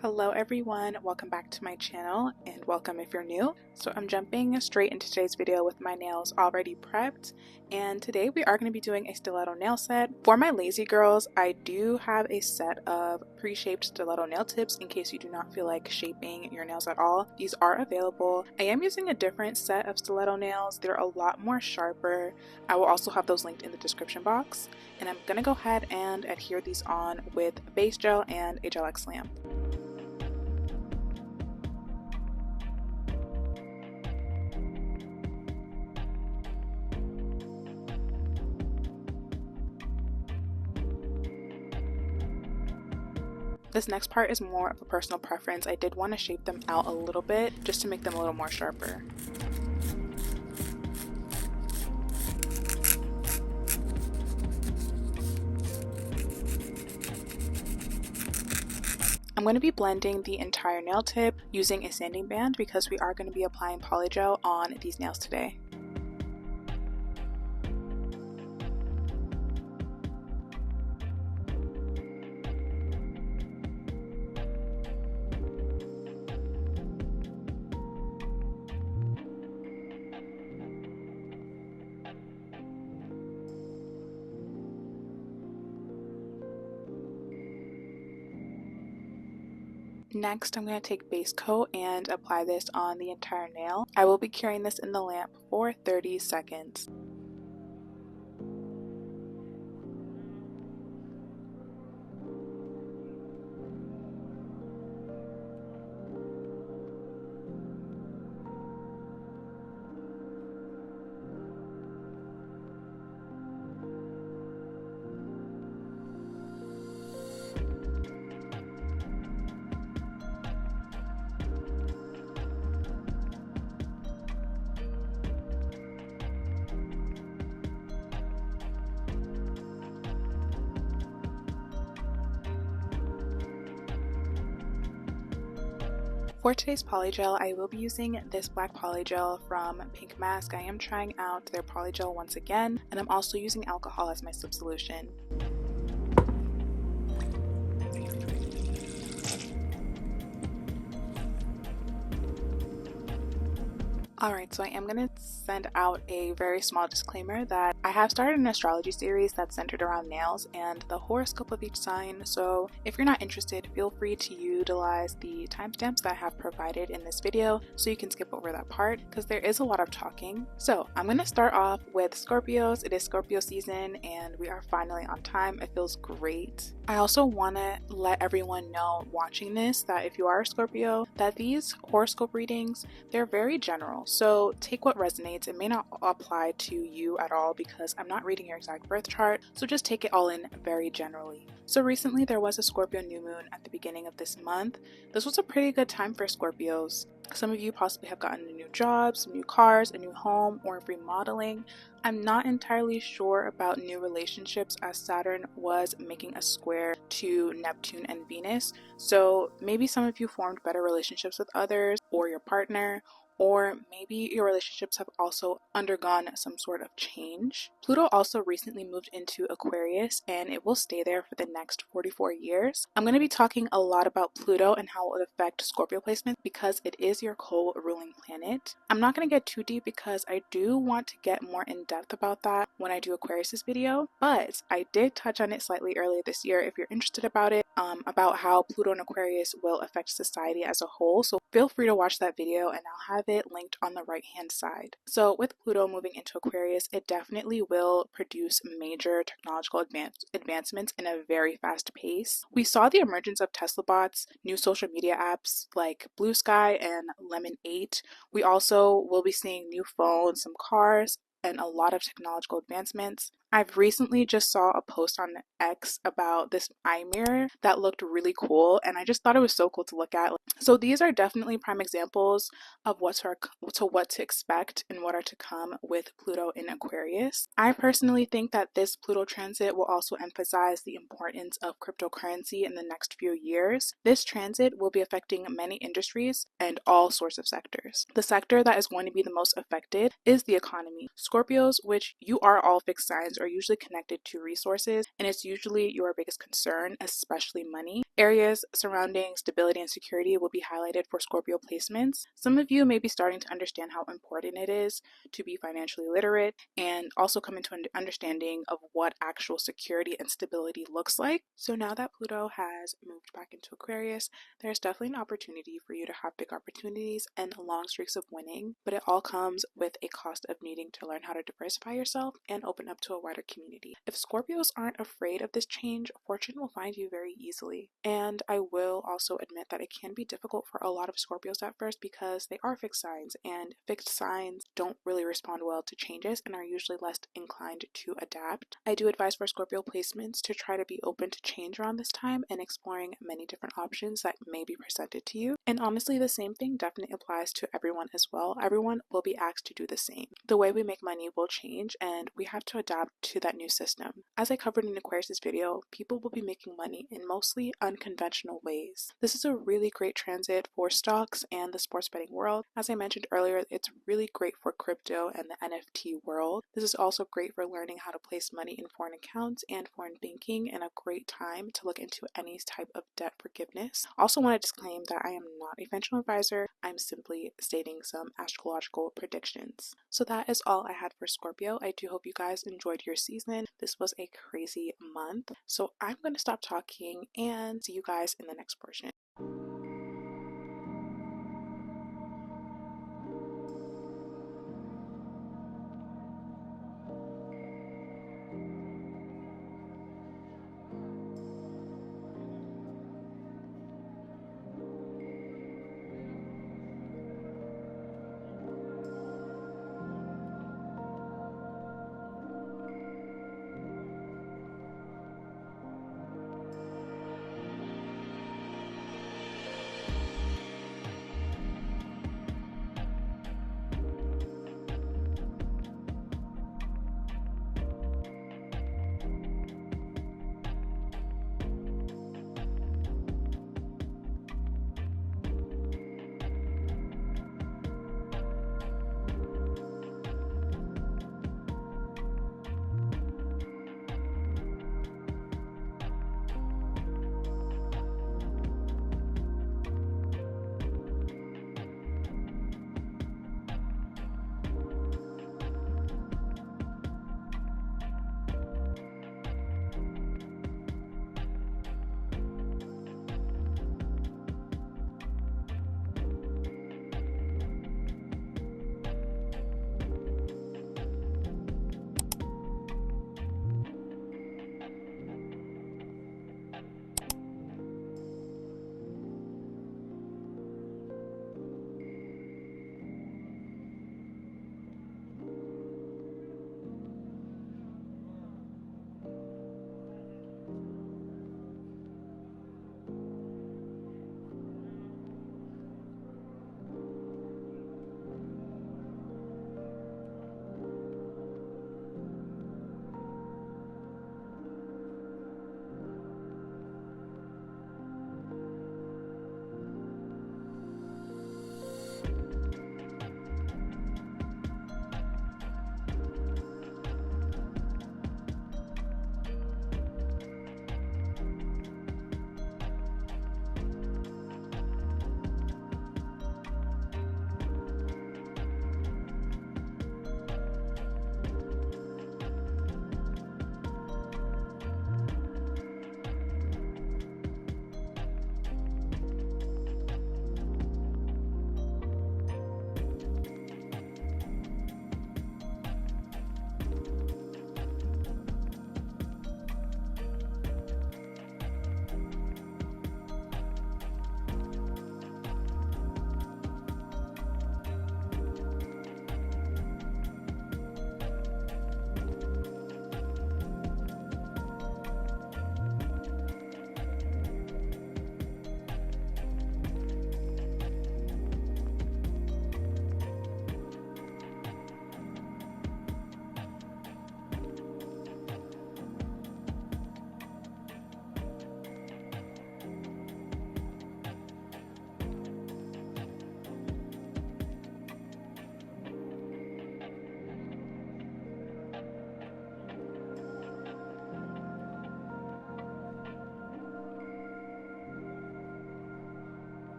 Hello everyone, welcome back to my channel and welcome if you're new. So I'm jumping straight into today's video with my nails already prepped, and today we are going to be doing a stiletto nail set. For my lazy girls, I do have a set of pre-shaped stiletto nail tips in case you do not feel like shaping your nails at all. These are available. I am using a different set of stiletto nails. They're a lot more sharper. I will also have those linked in the description box, and I'm going to go ahead and adhere these on with base gel and a gel X lamp. This next part is more of a personal preference. I did want to shape them out a little bit just to make them a little more sharper. I'm going to be blending the entire nail tip using a sanding band because we are going to be applying polygel on these nails today. Next, I'm going to take base coat and apply this on the entire nail. I will be curing this in the lamp for 30 seconds. For today's polygel, I will be using this black polygel from Pink Mask. I am trying out their polygel once again, and I'm also using alcohol as my slip solution. Alright, so I am going to send out a very small disclaimer that I have started an astrology series that's centered around nails and the horoscope of each sign, so if you're not interested, feel free to utilize the timestamps that I have provided in this video so you can skip over that part because there is a lot of talking. So I'm going to start off with Scorpios. It is Scorpio season and we are finally on time. It feels great. I also want to let everyone know watching this that if you are a Scorpio, that these horoscope readings, they're very general. So take what resonates. It may not apply to you at all because I'm not reading your exact birth chart, so just take it all in very generally. So recently there was a Scorpio new moon at the beginning of this month. This was a pretty good time for Scorpios. Some of you possibly have gotten a new job, some new cars, a new home, or remodeling. I'm not entirely sure about new relationships as Saturn was making a square to Neptune and Venus. So maybe some of you formed better relationships with others or your partner, or maybe your relationships have also undergone some sort of change. Pluto also recently moved into Aquarius and it will stay there for the next 44 years. I'm going to be talking a lot about Pluto and how it will affect Scorpio placement because it is your co-ruling planet. I'm not going to get too deep because I do want to get more in depth about that when I do Aquarius's video, but I did touch on it slightly earlier this year if you're interested about it, about how Pluto and Aquarius will affect society as a whole. So feel free to watch that video and I'll have it linked on the right hand side. So with Pluto moving into Aquarius, it definitely will produce major technological advancements in a very fast pace. We saw the emergence of Tesla bots, new social media apps like Blue Sky and Lemon 8. We also will be seeing new phones, some cars, and a lot of technological advancements. I've recently just saw a post on X about this eye mirror that looked really cool, and I just thought it was so cool to look at. So these are definitely prime examples of what to expect and what are to come with Pluto in Aquarius. I personally think that this Pluto transit will also emphasize the importance of cryptocurrency in the next few years. This transit will be affecting many industries and all sorts of sectors. The sector that is going to be the most affected is the economy. Scorpios, which you are all fixed signs, are usually connected to resources, and it's usually your biggest concern, especially money. Areas surrounding stability and security will be highlighted for Scorpio placements. Some of you may be starting to understand how important it is to be financially literate and also come into an understanding of what actual security and stability looks like. So now that Pluto has moved back into Aquarius, there's definitely an opportunity for you to have big opportunities and long streaks of winning, but it all comes with a cost of needing to learn how to diversify yourself and open up to a wider community. If Scorpios aren't afraid of this change, fortune will find you very easily. And I will also admit that it can be difficult for a lot of Scorpios at first because they are fixed signs, and fixed signs don't really respond well to changes and are usually less inclined to adapt. I do advise for Scorpio placements to try to be open to change around this time and exploring many different options that may be presented to you. And honestly, the same thing definitely applies to everyone as well. Everyone will be asked to do the same. The way we make money will change, and we have to adapt to that new system. As I covered in Aquarius' video, people will be making money in mostly unconventional ways. This is a really great transit for stocks and the sports betting world. As I mentioned earlier, it's really great for crypto and the NFT world. This is also great for learning how to place money in foreign accounts and foreign banking, and a great time to look into any type of debt forgiveness. Also want to disclaim that I am not a financial advisor. I'm simply stating some astrological predictions. So that is all I had for Scorpio. I do hope you guys enjoyed your season. This was a crazy month. So I'm going to stop talking and see you guys in the next portion.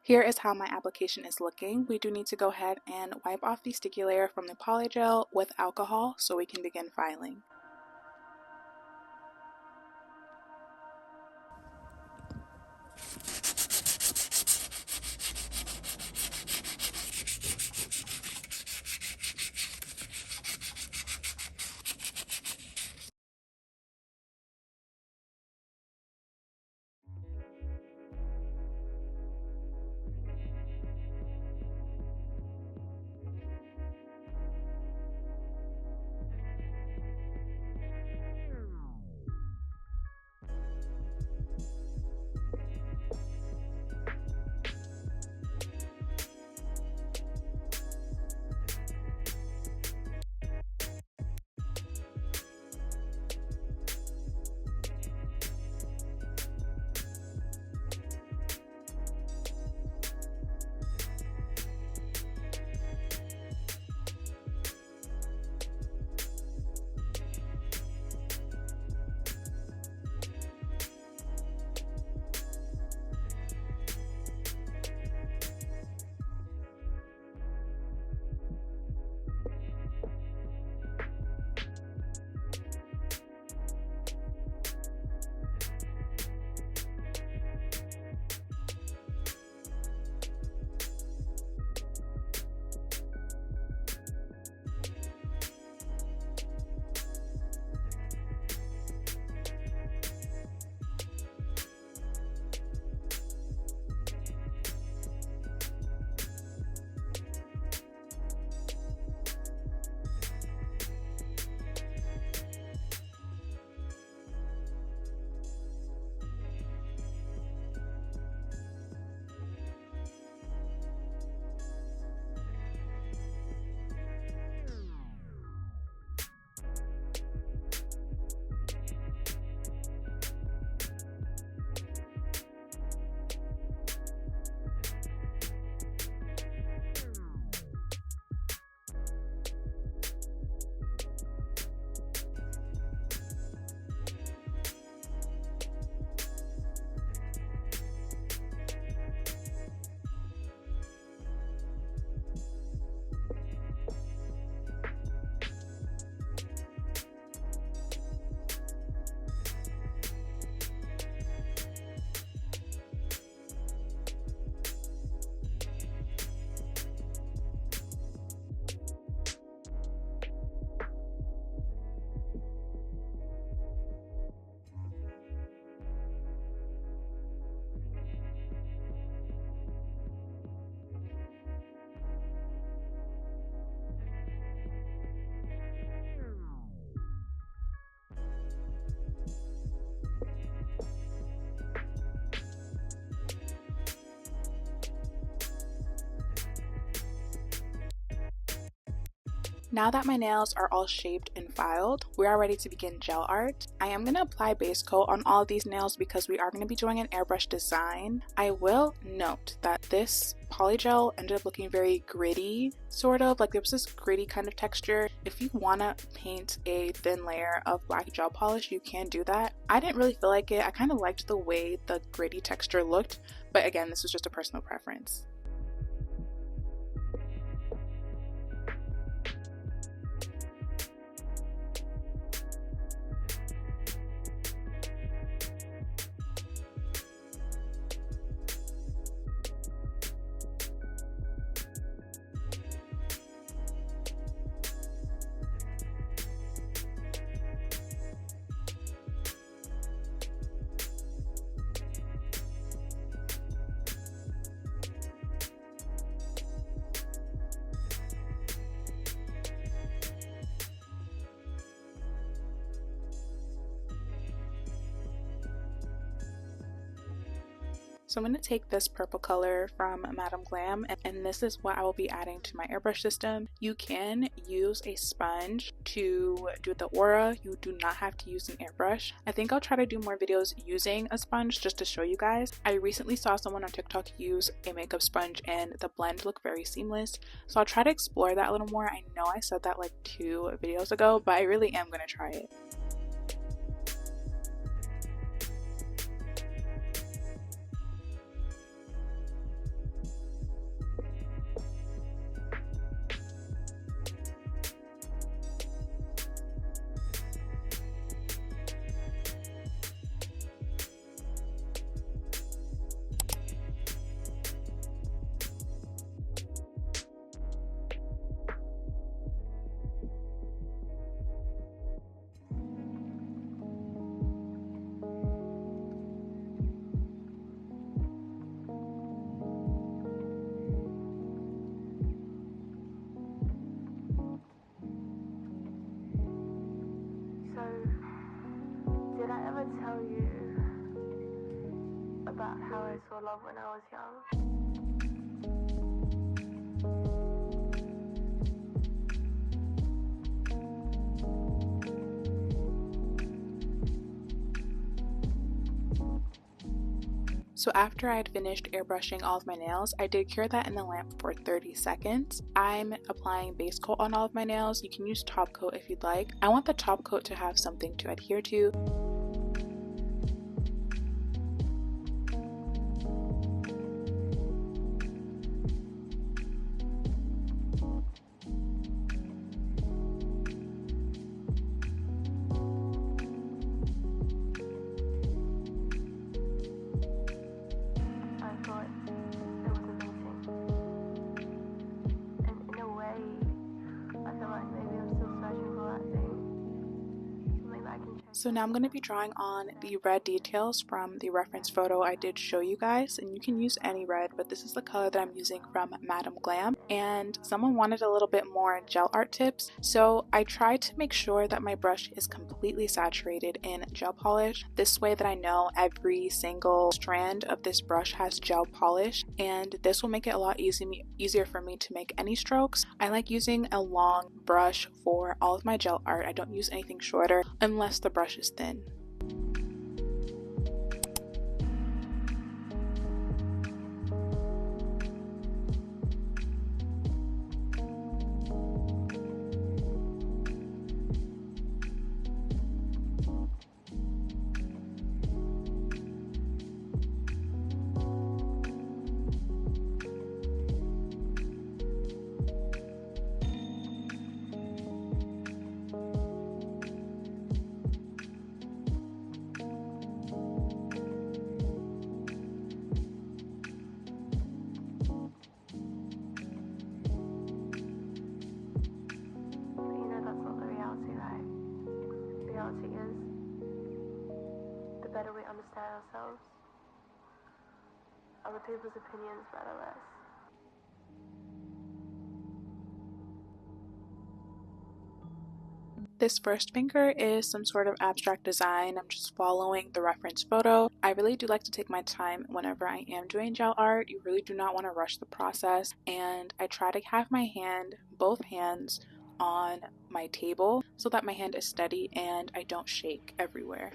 Here is how my application is looking. We do need to go ahead and wipe off the sticky layer from the polygel with alcohol so we can begin filing. Now that my nails are all shaped and filed, we are ready to begin gel art. I am going to apply base coat on all of these nails because we are going to be doing an airbrush design. I will note that this polygel ended up looking very gritty, sort of like there was this gritty kind of texture. If you want to paint a thin layer of black gel polish, you can do that. I didn't really feel like it. I kind of liked the way the gritty texture looked, but again, this was just a personal preference. So I'm going to take this purple color from Madame Glam, and this is what I will be adding to my airbrush system. You can use a sponge to do the aura. You do not have to use an airbrush. I think I'll try to do more videos using a sponge just to show you guys. I recently saw someone on TikTok use a makeup sponge and the blend looked very seamless. So I'll try to explore that a little more. I know I said that like 2 videos ago, but I really am going to try it. tell you about how I saw love when I was young. So after I had finished airbrushing all of my nails, I did cure that in the lamp for 30 seconds. I'm applying base coat on all of my nails. You can use top coat if you'd like. I want the top coat to have something to adhere to. So now I'm going to be drawing on the red details from the reference photo I did show you guys, and you can use any red, but this is the color that I'm using from Madam Glam. And someone wanted a little bit more gel art tips, so I tried to make sure that my brush is completely saturated in gel polish. This way that I know every single strand of this brush has gel polish, and this will make it a lot easier for me to make any strokes. I like using a long brush for all of my gel art. I don't use anything shorter unless the brush is thin. The better we understand ourselves, other people's opinions matter less. This first finger is some sort of abstract design. I'm just following the reference photo. I really do like to take my time whenever I am doing gel art. You really do not want to rush the process, and I try to have my hand, both hands, on my table so that my hand is steady and I don't shake everywhere.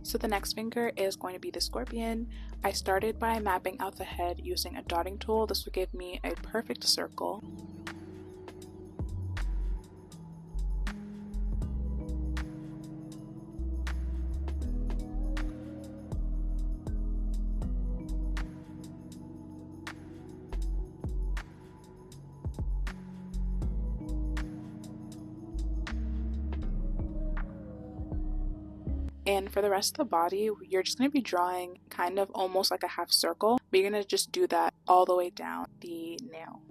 So the next finger is going to be the Scorpion. I started by mapping out the head using a dotting tool. This would give me a perfect circle. And for the rest of the body, you're just going to be drawing kind of almost like a half circle, but you're going to just do that all the way down the nail.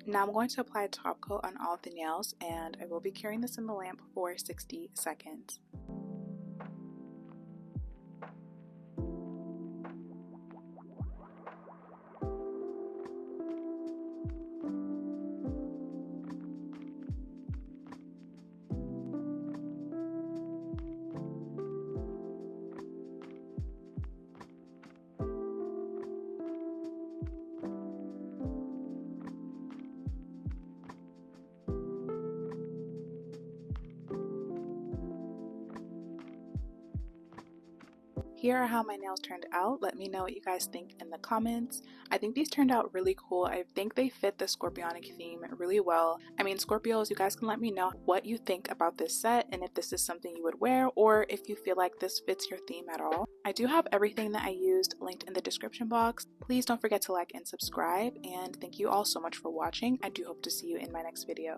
Now I'm going to apply a top coat on all of the nails, and I will be curing this in the lamp for 60 seconds. Here are how my nails turned out. Let me know what you guys think in the comments. I think these turned out really cool. I think they fit the Scorpionic theme really well. I mean, Scorpios, you guys can let me know what you think about this set and if this is something you would wear or if you feel like this fits your theme at all. I do have everything that I used linked in the description box. Please don't forget to like and subscribe, and thank you all so much for watching. I do hope to see you in my next video.